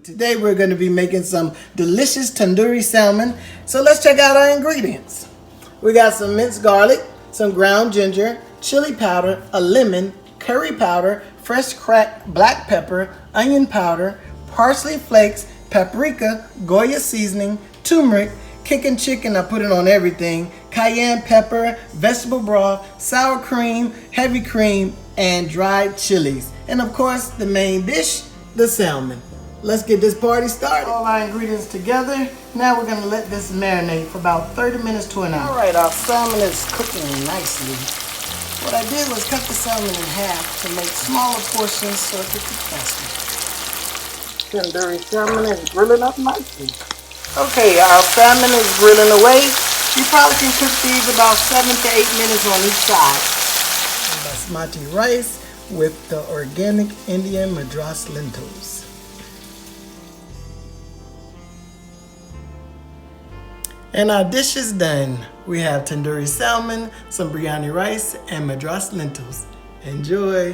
Today we're going to be making some delicious tandoori salmon. So let's check out our ingredients. We got some minced garlic, some ground ginger, chili powder, a lemon, curry powder, fresh cracked black pepper, onion powder, parsley flakes, paprika, Goya seasoning, turmeric, kicking chicken, I put it on everything, cayenne pepper, vegetable broth, sour cream, heavy cream, and dried chilies. And of course, the main dish, the salmon. Let's get this party started. All our ingredients together. Now we're gonna let this marinate for about 30 minutes to an hour. All right, our salmon is cooking nicely. What I did was cut the salmon in half to make smaller portions so it could cook faster. Tandoori salmon is grilling up nicely. Okay, our salmon is grilling away. You probably can cook these about 7 to 8 minutes on each side. Basmati rice with the organic Indian Madras lentils. And our dish is done. We have tandoori salmon, some biryani rice, and Madras lentils. Enjoy!